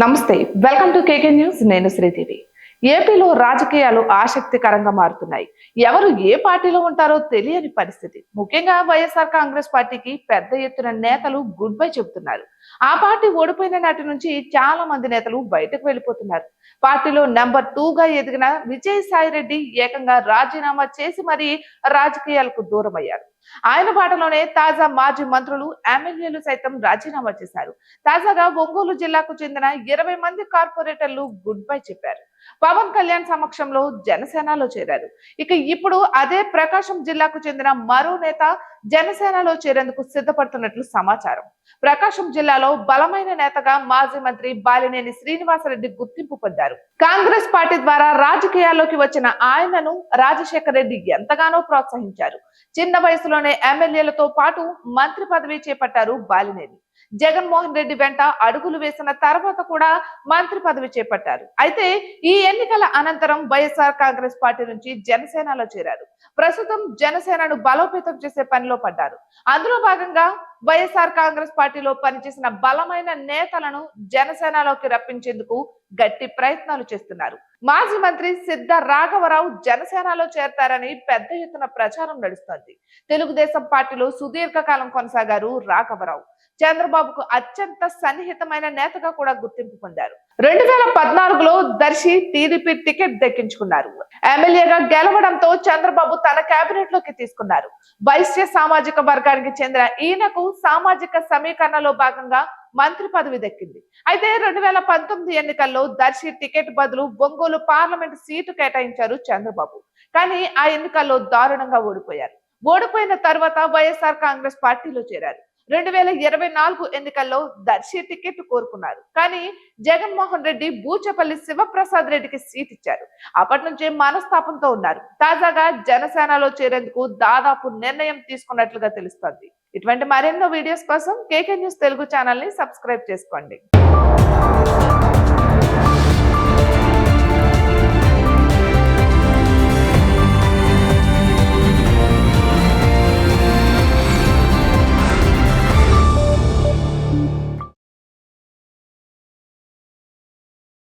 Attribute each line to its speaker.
Speaker 1: నమస్తే, welcome to KK news. నేను శ్రీదేవి. ఏపీలో రాజకీయాలు ఆసక్తికరంగా మారుతున్నాయి. ఎవరు ఏ పార్టీలో ఉంటారో తెలియని పరిస్థితి. ముఖ్యంగా వైఎస్ఆర్ కాంగ్రెస్ పార్టీకి పెద్ద ఎత్తున నేతలు గుడ్ బై చెబుతున్నారు. ఆ పార్టీ ఓడిపోయిన నాటి నుంచి చాలా మంది నేతలు బయటకు వెళ్ళిపోతున్నారు. పార్టీలో నెంబర్ 2 గా ఎదిగిన విజయసాయి రెడ్డి ఏకంగా రాజీనామా చేసి మరీ రాజకీయాలకు దూరం అయ్యారు. ఆయన బాటలోనే తాజా మాజీ మంత్రులు, ఎమ్మెల్యేలు సైతం రాజీనామా చేశారు. తాజాగా ఒంగోలు జిల్లాకు చెందిన 20 మంది కార్పొరేటర్లు గుడ్ బై చెప్పారు. పవన్ కళ్యాణ్ సమక్షంలో జనసేనలో చేరారు. ఇక ఇప్పుడు అదే ప్రకాశం జిల్లాకు చెందిన మరో నేత జనసేనలో చేరేందుకు సిద్ధపడుతున్నట్లు సమాచారం. ప్రకాశం జిల్లాలో బలమైన నేతగా మాజీ మంత్రి బాలినేని శ్రీనివాసరెడ్డి గుర్తింపు పొందారు. కాంగ్రెస్ పార్టీ ద్వారా రాజకీయాల్లోకి వచ్చిన ఆయనను రాజశేఖర రెడ్డి ఎంతగానో ప్రోత్సహించారు. చిన్న వయసులోనే ఎమ్మెల్యేలతో పాటు మంత్రి పదవి చేపట్టారు బాలినేని. జగన్మోహన్ రెడ్డి వెంట అడుగులు వేసిన తర్వాత కూడా మంత్రి పదవి చేపట్టారు. అయితే ఈ ఎన్నికల అనంతరం వైఎస్ఆర్ కాంగ్రెస్ పార్టీ నుంచి జనసేనలో చేరారు. ప్రస్తుతం జనసేనను బలోపేతం చేసే పనిలో పడ్డారు. అందులో భాగంగా వైఎస్ఆర్ కాంగ్రెస్ పార్టీలో పనిచేసిన బలమైన నేతలను జనసేనలోకి రప్పించేందుకు గట్టి ప్రయత్నాలు చేస్తున్నారు. మాజీ మంత్రి సిద్ధ రాఘవరావు జనసేనలో చేరతారని పెద్ద ఎత్తున ప్రచారం నడుస్తోంది. తెలుగుదేశం పార్టీలో సుదీర్ఘకాలం కొనసాగారు రాఘవరావు. చంద్రబాబుకు అత్యంత సన్నిహితమైన నేతగా కూడా గుర్తింపు పొందారు. 2014లో దర్శి టీడీపీ టికెట్ దక్కించుకున్నారు. ఎమ్మెల్యేగా గెలవడంతో చంద్రబాబు తన కేబినెట్ లోకి తీసుకున్నారు. వైశ్య సామాజిక వర్గానికి చెందిన ఈయనకు సామాజిక సమీకరణలో భాగంగా మంత్రి పదవి దక్కింది. అయితే 2019 ఎన్నికల్లో దర్శి టికెట్ బదులు ఒంగోలు పార్లమెంట్ సీటు కేటాయించారు చంద్రబాబు. కానీ ఆ ఎన్నికల్లో దారుణంగా ఓడిపోయారు. ఓడిపోయిన తర్వాత వైఎస్ఆర్ కాంగ్రెస్ పార్టీలో చేరారు. 2024 ఎన్నికల్లో దర్శి టికెట్ కోరుకున్నారు. కానీ జగన్మోహన్ రెడ్డి బూచపల్లి శివప్రసాద్ రెడ్డికి సీట్ ఇచ్చారు. అప్పటి నుంచే మనస్తాపంతో ఉన్నారు. తాజాగా జనసేనలో చేరేందుకు దాదాపు నిర్ణయం తీసుకున్నట్లుగా తెలుస్తోంది. ఇటువంటి మరెన్నో వీడియోస్ కోసం కేకే న్యూస్ తెలుగు ఛానల్ ని సబ్స్క్రైబ్ చేసుకోండి.